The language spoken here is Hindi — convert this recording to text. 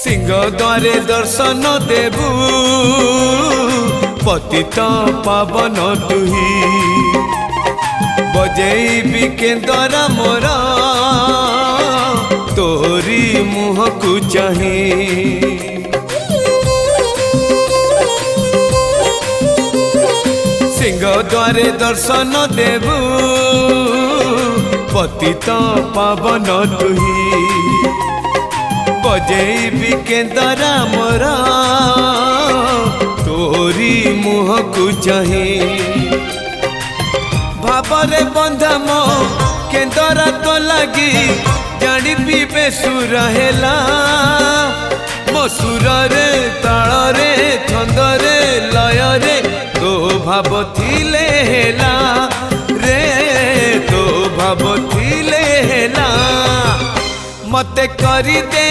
सिंह द्वारे दर्शन देबू पतित पावन तुही बजेबी केंदरा मोरा तोरी मुह को चाही सिंह द्वारे दर्शन देबू पतित पावन तुही बजेबी केंदरा मोरा तोरी मुह को चाही भावरे बंधा मो केंदरा तो लगी जानी पीबे सुर हेला मो सुर रे ताल रे छंद रे लय रे तो भाव थिले हेला रे तो भाव थिले हेला मते करी दे।